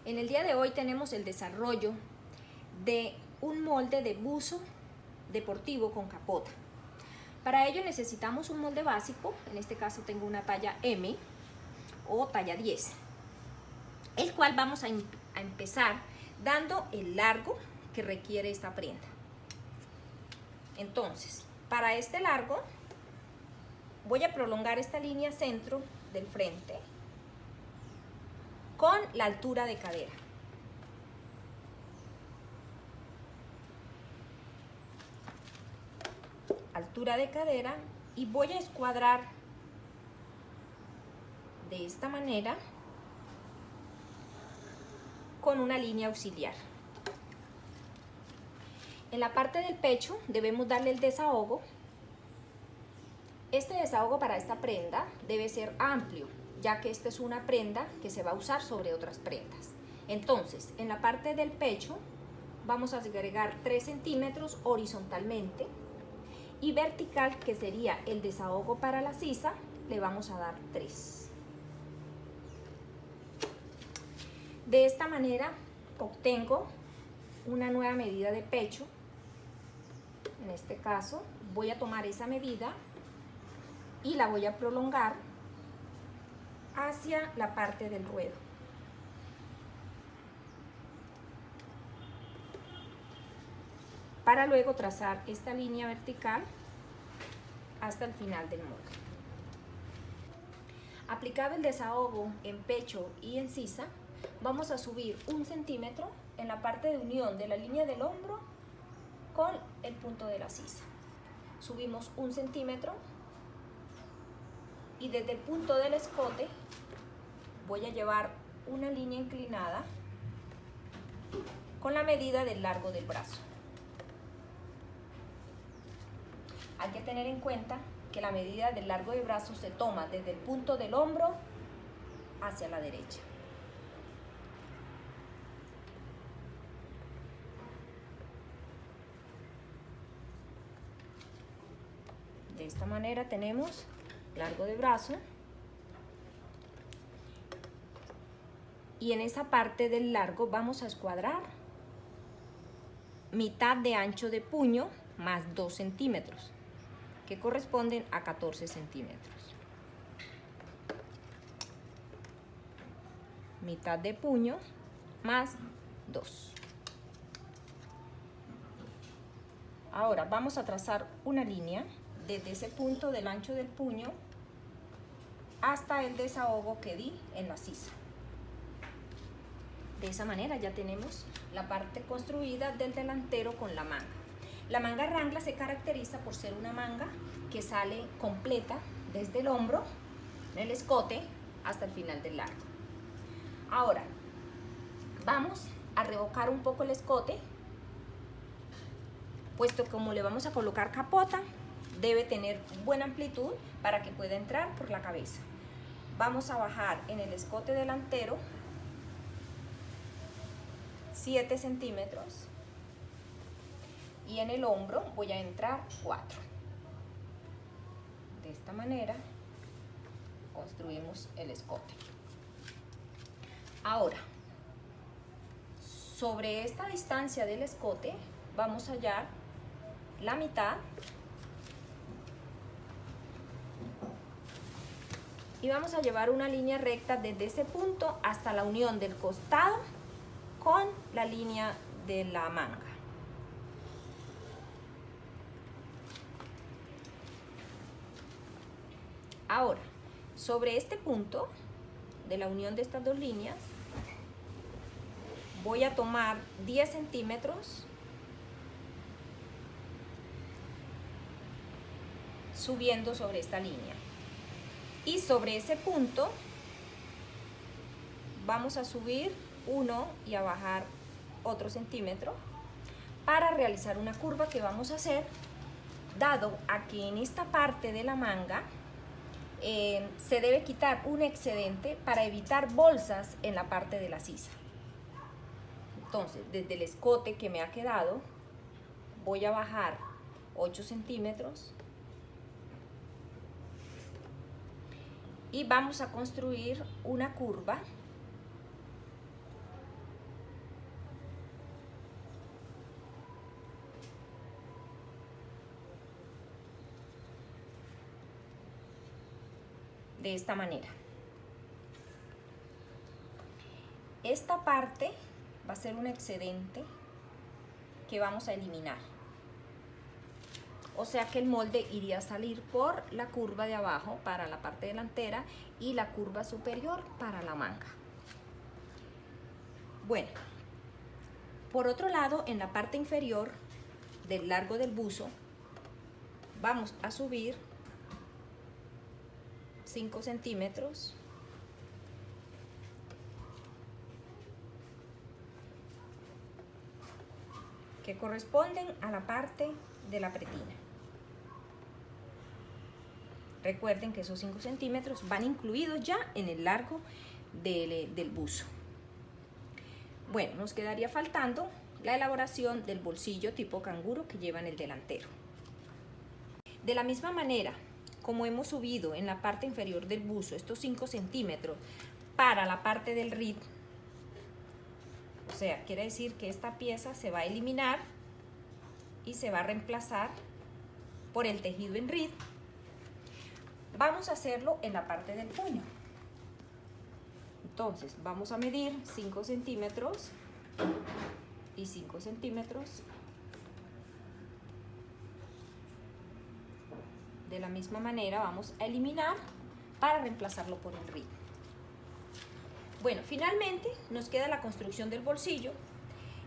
En el día de hoy tenemos el desarrollo de un molde de buzo deportivo con capota. Para ello necesitamos un molde básico, en este caso tengo una talla M o talla 10, el cual vamos a empezar dando el largo que requiere esta prenda. Entonces, para este largo voy a prolongar esta línea centro del frente con la altura de cadera. Altura de cadera, y voy a escuadrar de esta manera con una línea auxiliar. En la parte del pecho debemos darle el desahogo. Este desahogo para esta prenda debe ser amplio, ya que esta es una prenda que se va a usar sobre otras prendas. Entonces, en la parte del pecho vamos a agregar 3 centímetros horizontalmente, y vertical, que sería el desahogo para la sisa, le vamos a dar 3. De esta manera obtengo una nueva medida de pecho. En este caso voy a tomar esa medida y la voy a prolongar hacia la parte del ruedo. Para luego trazar esta línea vertical hasta el final del molde. Aplicado el desahogo en pecho y en sisa, vamos a subir 1 centímetro en la parte de unión de la línea del hombro con el punto de la sisa. Subimos 1 centímetro y desde el punto del escote voy a llevar una línea inclinada con la medida del largo del brazo. Hay que tener en cuenta que la medida del largo del brazo se toma desde el punto del hombro hacia la derecha. De esta manera tenemos largo de brazo, y en esa parte del largo vamos a escuadrar mitad de ancho de puño más 2 centímetros, que corresponden a 14 centímetros. Mitad de puño más 2. Ahora vamos a trazar una línea desde ese punto del ancho del puño hasta el desahogo que di en la sisa. De esa manera ya tenemos la parte construida del delantero con la manga. La manga Wrangler se caracteriza por ser una manga que sale completa desde el hombro, en el escote, hasta el final del largo. Ahora, vamos a revocar un poco el escote, puesto que como le vamos a colocar capota, debe tener buena amplitud para que pueda entrar por la cabeza. Vamos a bajar en el escote delantero 7 centímetros y en el hombro voy a entrar 4. De esta manera construimos el escote. Ahora, sobre esta distancia del escote vamos a hallar la mitad y vamos a llevar una línea recta desde ese punto hasta la unión del costado con la línea de la manga. Ahora, sobre este punto de la unión de estas dos líneas, voy a tomar 10 centímetros subiendo sobre esta línea. Y sobre ese punto vamos a subir 1 y a bajar otro centímetro para realizar una curva que vamos a hacer, dado a que en esta parte de la manga se debe quitar un excedente para evitar bolsas en la parte de la sisa. Entonces, desde el escote que me ha quedado, voy a bajar 8 centímetros y vamos a construir una curva de esta manera. Esta parte va a ser un excedente que vamos a eliminar. O sea que el molde iría a salir por la curva de abajo para la parte delantera y la curva superior para la manga. Bueno, por otro lado, en la parte inferior del largo del buzo, vamos a subir 5 centímetros que corresponden a la parte de la pretina. Recuerden que esos 5 centímetros van incluidos ya en el largo del buzo. Bueno, nos quedaría faltando la elaboración del bolsillo tipo canguro que lleva en el delantero. De la misma manera, como hemos subido en la parte inferior del buzo estos 5 centímetros para la parte del rib, o sea, quiere decir que esta pieza se va a eliminar y se va a reemplazar por el tejido en rib. Vamos a hacerlo en la parte del puño. Entonces vamos a medir 5 centímetros y 5 centímetros. De la misma manera vamos a eliminar para reemplazarlo por el rib. Bueno, finalmente nos queda la construcción del bolsillo.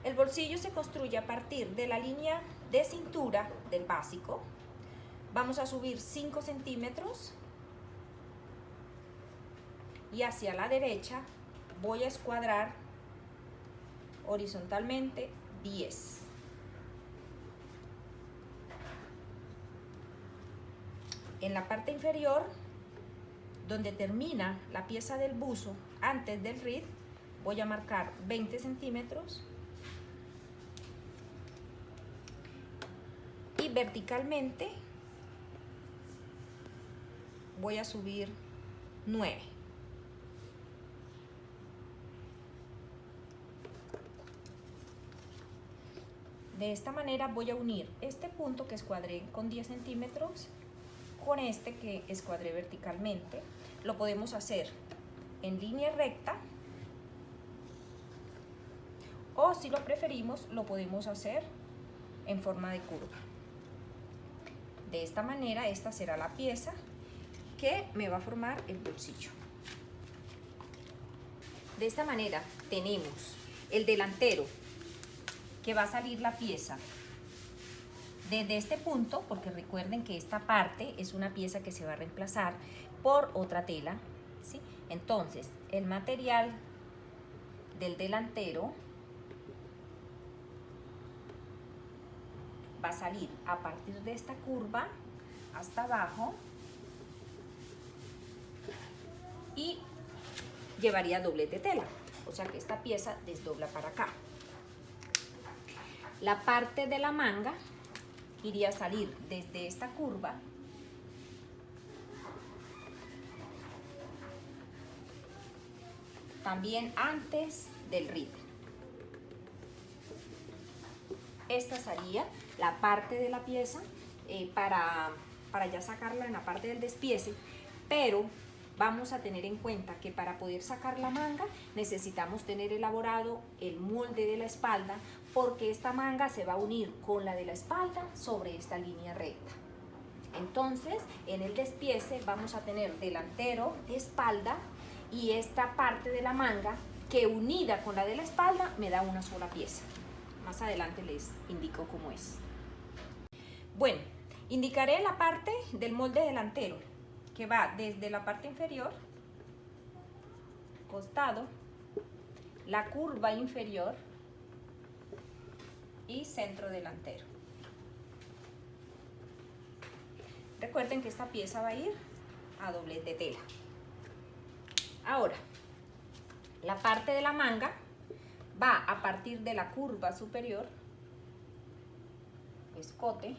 El bolsillo se construye a partir de la línea de cintura del básico. Vamos a subir 5 centímetros y hacia la derecha voy a escuadrar horizontalmente 10. En la parte inferior, donde termina la pieza del buzo antes del rib, voy a marcar 20 centímetros y verticalmente voy a subir 9. De esta manera voy a unir este punto que escuadré con 10 centímetros con este que escuadré verticalmente. Lo podemos hacer en línea recta o, si lo preferimos, lo podemos hacer en forma de curva. De esta manera, esta será la pieza que me va a formar el bolsillo. De esta manera tenemos el delantero, que va a salir la pieza desde este punto, porque recuerden que esta parte es una pieza que se va a reemplazar por otra tela, ¿sí? Entonces, el material del delantero va a salir a partir de esta curva hasta abajo y llevaría doblete tela, o sea que esta pieza desdobla para acá. La parte de la manga iría a salir desde esta curva también antes del rib. Esta sería la parte de la pieza para ya sacarla en la parte del despiece, pero vamos a tener en cuenta que para poder sacar la manga necesitamos tener elaborado el molde de la espalda, porque esta manga se va a unir con la de la espalda sobre esta línea recta. Entonces, en el despiece vamos a tener delantero, espalda y esta parte de la manga que, unida con la de la espalda, me da una sola pieza. Más adelante les indico cómo es. Bueno, indicaré la parte del molde delantero, que va desde la parte inferior, costado, la curva inferior y centro delantero. Recuerden que esta pieza va a ir a doblez de tela. Ahora, la parte de la manga va a partir de la curva superior, escote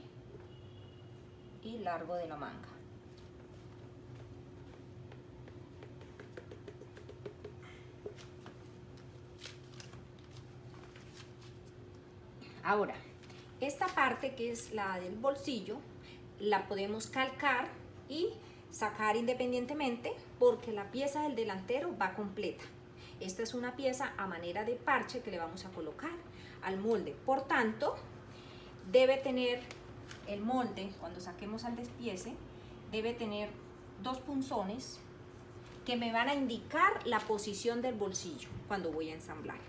y largo de la manga. Ahora, esta parte que es la del bolsillo, la podemos calcar y sacar independientemente porque la pieza del delantero va completa. Esta es una pieza a manera de parche que le vamos a colocar al molde. Por tanto, debe tener el molde, cuando saquemos al despiece, debe tener 2 punzones que me van a indicar la posición del bolsillo cuando voy a ensamblar.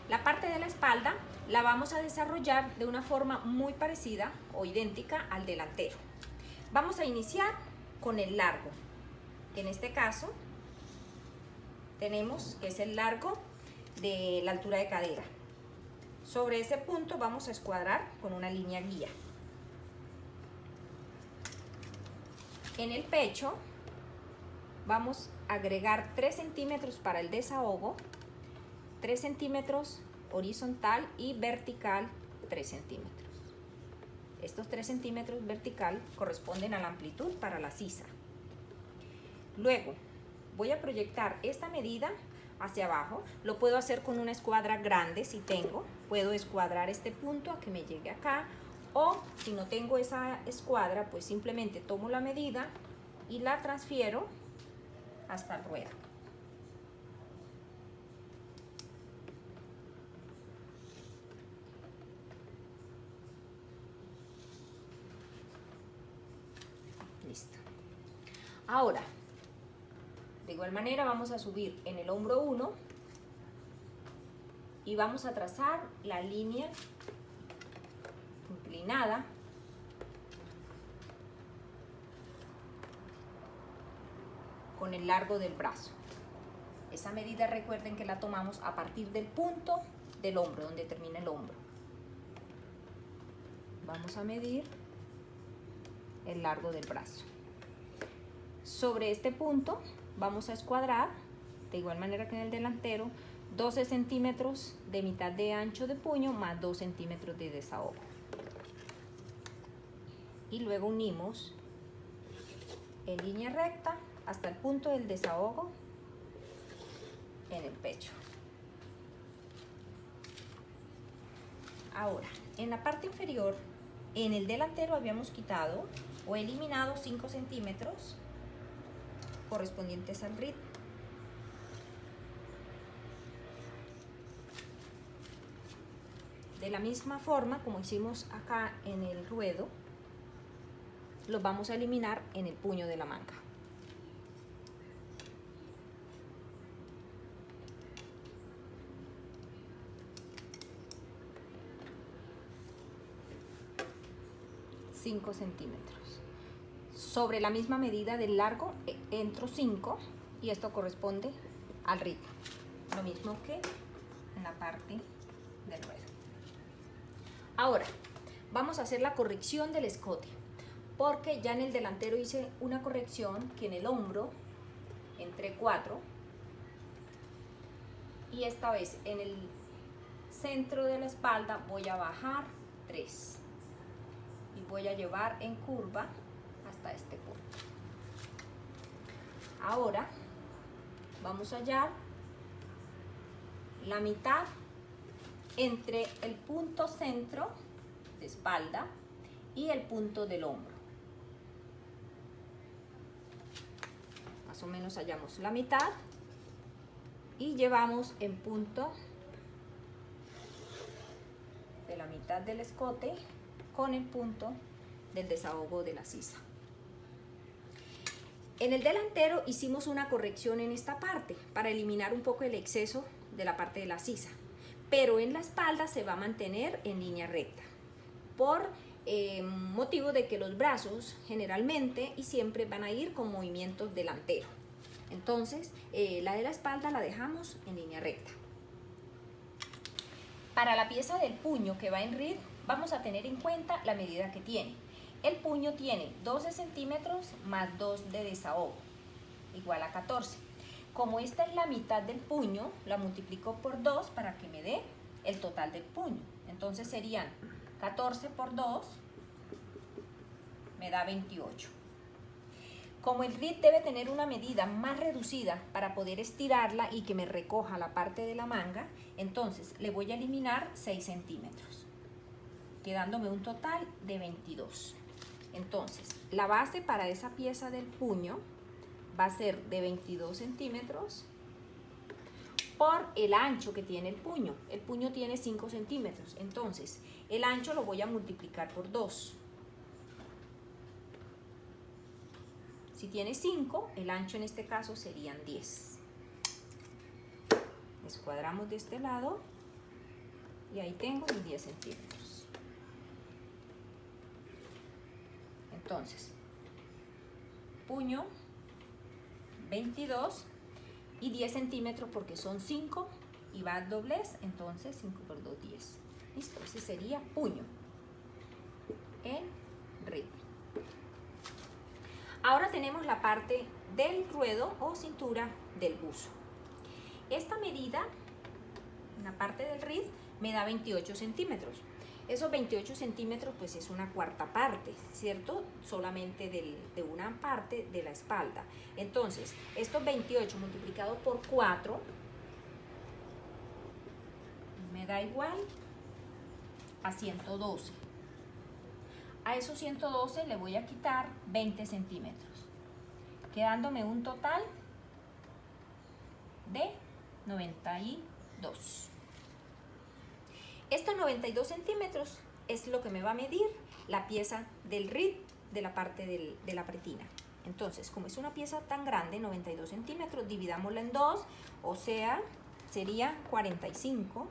La parte de la espalda la vamos a desarrollar de una forma muy parecida o idéntica al delantero. Vamos a iniciar con el largo, que en este caso tenemos que es el largo de la altura de cadera. Sobre ese punto vamos a escuadrar con una línea guía. En el pecho vamos a agregar 3 centímetros para el desahogo, 3 centímetros horizontal y vertical 3 centímetros. Estos 3 centímetros vertical corresponden a la amplitud para la sisa. Luego voy a proyectar esta medida hacia abajo. Lo puedo hacer con una escuadra grande si tengo. Puedo escuadrar este punto a que me llegue acá, o si no tengo esa escuadra, pues simplemente tomo la medida y la transfiero hasta el ruedo. Listo. Ahora, de igual manera vamos a subir en el hombro 1 y vamos a trazar la línea inclinada con el largo del brazo. Esa medida recuerden que la tomamos a partir del punto del hombro, donde termina el hombro. Vamos a medir el largo del brazo. Sobre este punto vamos a escuadrar, de igual manera que en el delantero, 12 centímetros de mitad de ancho de puño más 2 centímetros de desahogo. Y luego unimos en línea recta hasta el punto del desahogo en el pecho. Ahora, en la parte inferior, en el delantero habíamos quitado o eliminado 5 centímetros correspondientes al ritmo. De la misma forma como hicimos acá en el ruedo, los vamos a eliminar en el puño de la manga. centímetros. Sobre la misma medida del largo entro 5 y esto corresponde al ritmo. Lo mismo que en la parte del ruedo. Ahora vamos a hacer la corrección del escote, porque ya en el delantero hice una corrección que en el hombro entré 4 y esta vez en el centro de la espalda voy a bajar 3 y voy a llevar en curva hasta este punto. Ahora vamos a hallar la mitad entre el punto centro de espalda y el punto del hombro. Más o menos hallamos la mitad y llevamos en punto de la mitad del escote con el punto del desahogo de la sisa. En el delantero hicimos una corrección en esta parte para eliminar un poco el exceso de la parte de la sisa, pero en la espalda se va a mantener en línea recta por motivo de que los brazos generalmente y siempre van a ir con movimientos delanteros. Entonces la de la espalda la dejamos en línea recta. Para la pieza del puño que va en RID vamos a tener en cuenta la medida que tiene. El puño tiene 12 centímetros más 2 de desahogo, igual a 14. Como esta es la mitad del puño, la multiplico por 2 para que me dé el total del puño. Entonces serían 14 por 2, me da 28. Como el RID debe tener una medida más reducida para poder estirarla y que me recoja la parte de la manga, entonces le voy a eliminar 6 centímetros, quedándome un total de 22. Entonces, la base para esa pieza del puño va a ser de 22 centímetros por el ancho que tiene el puño. El puño tiene 5 centímetros, entonces el ancho lo voy a multiplicar por 2. Si tiene 5, el ancho en este caso serían 10. Escuadramos de este lado y ahí tengo mis 10 centímetros. Entonces, puño 22 y 10 centímetros porque son 5 y va doblez, entonces 5 por 2, 10. Listo, ese sería puño en RID. Ahora tenemos la parte del ruedo o cintura del buzo. Esta medida, en la parte del RID, me da 28 centímetros. Esos 28 centímetros pues es una cuarta parte, ¿cierto? Solamente de una parte de la espalda. Entonces, estos 28 multiplicado por 4 me da igual a 112. A esos 112 le voy a quitar 20 centímetros, quedándome un total de 92. Estos 92 centímetros es lo que me va a medir la pieza del RID de la parte de la pretina. Entonces, como es una pieza tan grande, 92 centímetros, dividámosla en 2, o sea, sería 45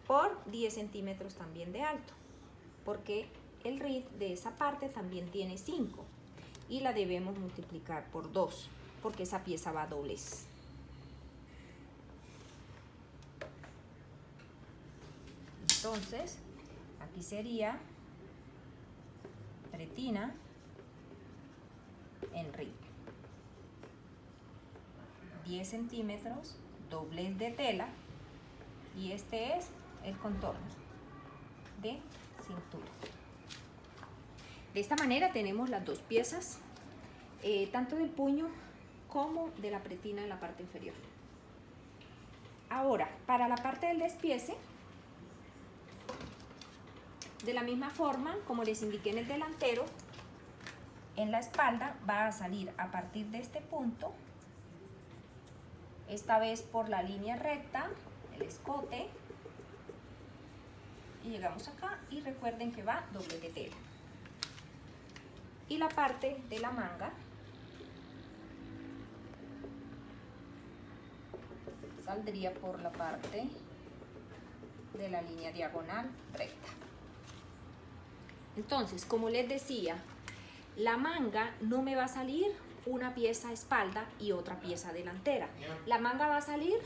por 10 centímetros también de alto, porque el RID de esa parte también tiene 5 y la debemos multiplicar por 2, porque esa pieza va a doblez. Entonces, aquí sería pretina en RID. 10 centímetros, doblez de tela, y este es el contorno de cintura. De esta manera tenemos las dos piezas, tanto del puño como de la pretina en la parte inferior. Ahora, para la parte del despiece, de la misma forma como les indiqué en el delantero, en la espalda va a salir a partir de este punto, esta vez por la línea recta, el escote, y llegamos acá y recuerden que va doble de tela. Y la parte de la manga saldría por la parte de la línea diagonal recta. Entonces, como les decía, la manga no me va a salir una pieza espalda y otra pieza delantera. La manga va a salir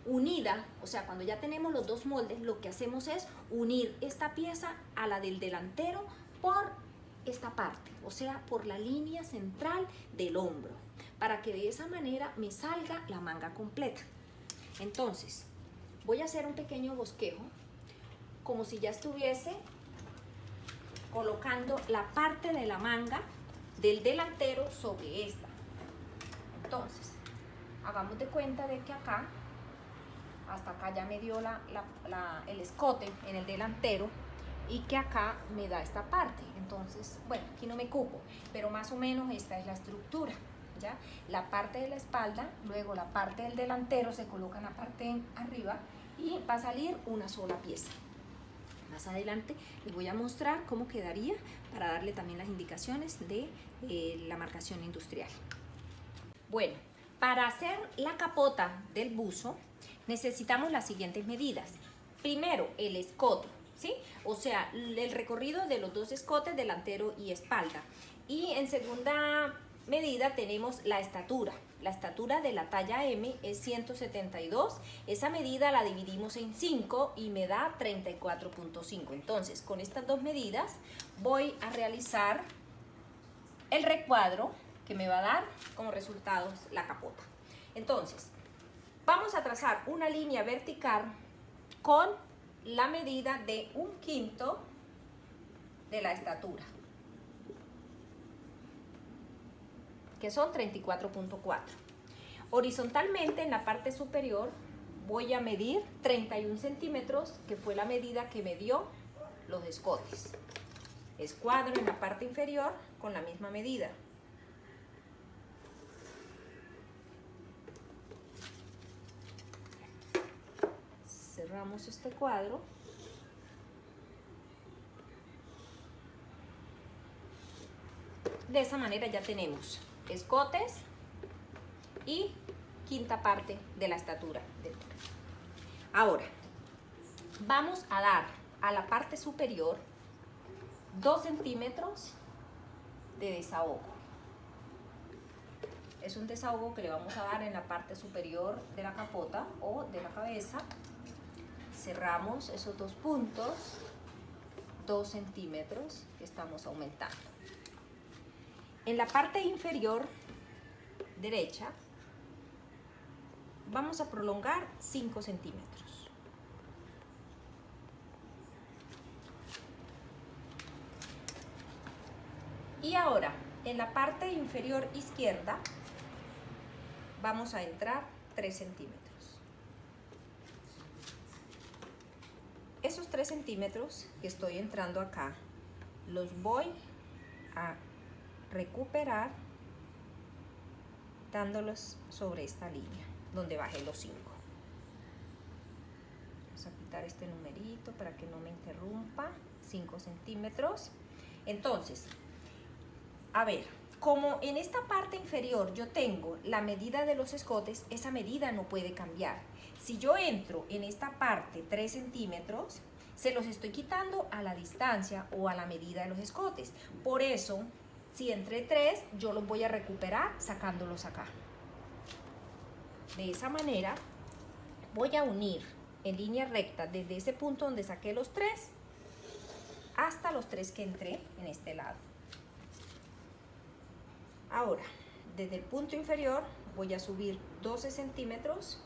unida, o sea, cuando ya tenemos los dos moldes, lo que hacemos es unir esta pieza a la del delantero por esta parte, o sea, por la línea central del hombro, para que de esa manera me salga la manga completa. Entonces, voy a hacer un pequeño bosquejo, como si ya estuviese colocando la parte de la manga del delantero sobre esta. Entonces, hagamos de cuenta de que acá, hasta acá ya me dio el escote en el delantero y que acá me da esta parte. Entonces, bueno, aquí no me cupo, pero más o menos esta es la estructura, ¿ya? La parte de la espalda, luego la parte del delantero se coloca en la parte arriba y va a salir una sola pieza. Más adelante les voy a mostrar cómo quedaría para darle también las indicaciones de la marcación industrial. Bueno, para hacer la capota del buzo necesitamos las siguientes medidas. Primero, el escote, ¿sí? O sea, el recorrido de los dos escotes, delantero y espalda. Y en segunda medida tenemos la estatura. La estatura de la talla M es 172. Esa medida la dividimos en 5 y me da 34.5. Entonces, con estas dos medidas voy a realizar el recuadro que me va a dar como resultados la capota. Entonces, vamos a trazar una línea vertical con la medida de 1/5 de la estatura, que son 34.4. Horizontalmente en la parte superior voy a medir 31 centímetros, que fue la medida que me dio los escotes. Escuadro en la parte inferior con la misma medida. Cerramos este cuadro. De esa manera ya tenemos escotes y quinta parte de la estatura del toro. Ahora, vamos a dar a la parte superior 2 centímetros de desahogo. Es un desahogo que le vamos a dar en la parte superior de la capota o de la cabeza. Cerramos esos 2 puntos, 2 centímetros que estamos aumentando. En la parte inferior derecha vamos a prolongar 5 centímetros. Y ahora, en la parte inferior izquierda, vamos a entrar 3 centímetros. Esos 3 centímetros que estoy entrando acá, los voy a recuperar dándolos sobre esta línea, donde bajé los 5. Vamos a quitar este numerito para que no me interrumpa. 5 centímetros. Entonces, a ver, como en esta parte inferior yo tengo la medida de los escotes, esa medida no puede cambiar. Si yo entro en esta parte 3 centímetros, se los estoy quitando a la distancia o a la medida de los escotes. Por eso, si entré 3, yo los voy a recuperar sacándolos acá. De esa manera, voy a unir en línea recta desde ese punto donde saqué los 3 hasta los 3 que entré en este lado. Ahora, desde el punto inferior voy a subir 12 centímetros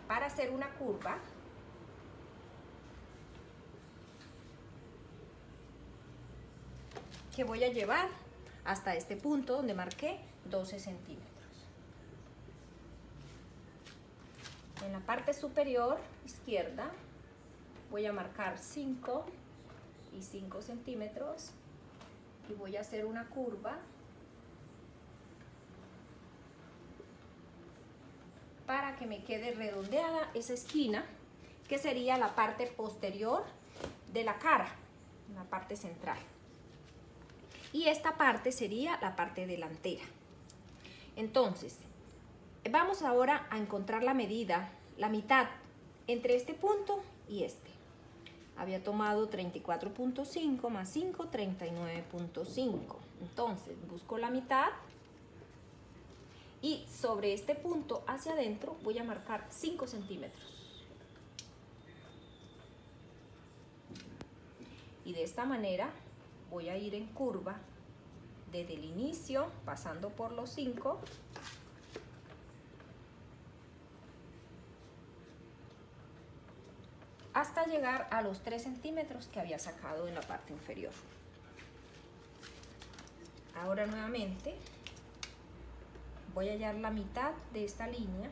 para hacer una curva que voy a llevar hasta este punto donde marqué 12 centímetros. En la parte superior izquierda voy a marcar 5 y 5 centímetros y voy a hacer una curva para que me quede redondeada esa esquina, que sería la parte posterior de la cara, la parte central. Y esta parte sería la parte delantera. Entonces, vamos ahora a encontrar la medida, la mitad entre este punto y este. Había tomado 34.5 más 5, 39.5. Entonces, busco la mitad y sobre este punto hacia adentro voy a marcar 5 centímetros. Y de esta manera voy a ir en curva desde el inicio, pasando por los 5, hasta llegar a los 3 centímetros que había sacado en la parte inferior. Ahora nuevamente voy a hallar la mitad de esta línea,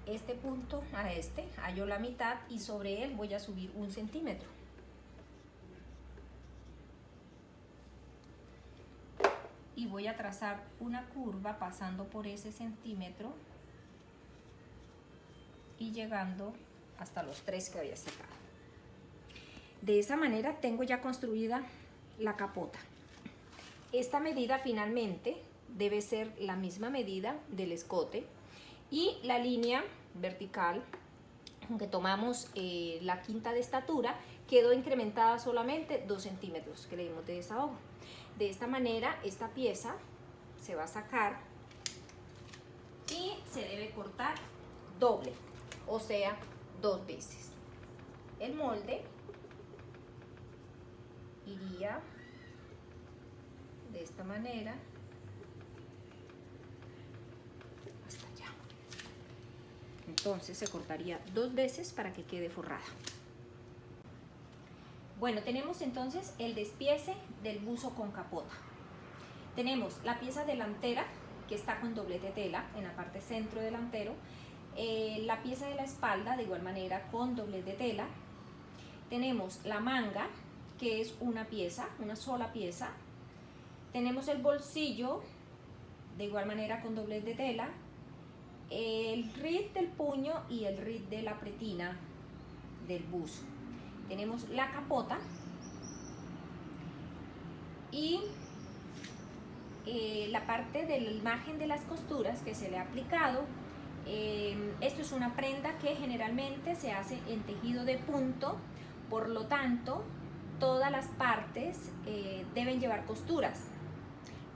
este punto a este, hallo la mitad y sobre él voy a subir 1 centímetro. Y voy a trazar una curva pasando por ese centímetro y llegando hasta los 3 que había sacado. De esa manera tengo ya construida la capota. Esta medida finalmente debe ser la misma medida del escote y la línea vertical, aunque tomamos la quinta de estatura, quedó incrementada solamente 2 centímetros que le dimos de desahogo. De esta manera esta pieza se va a sacar y se debe cortar doble, o sea, 2 veces. El molde iría de esta manera hasta allá. Entonces se cortaría 2 veces para que quede forrada. Bueno, tenemos entonces el despiece del buzo con capota. Tenemos la pieza delantera, que está con doblez de tela en la parte centro delantero. La pieza de la espalda de igual manera con doblez de tela. Tenemos la manga, que es una pieza, una sola pieza. Tenemos el bolsillo de igual manera con doblez de tela, el RIT del puño y el RIT de la pretina del buzo. Tenemos la capota y la parte del margen de las costuras que se le ha aplicado. Esto es una prenda que generalmente se hace en tejido de punto, por lo tanto todas las partes deben llevar costuras,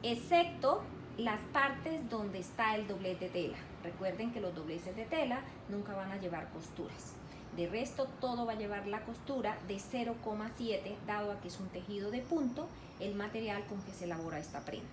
excepto las partes donde está el doblez de tela. Recuerden que los dobleces de tela nunca van a llevar costuras. De resto, todo va a llevar la costura de 0,7, dado a que es un tejido de punto, el material con que se elabora esta prenda.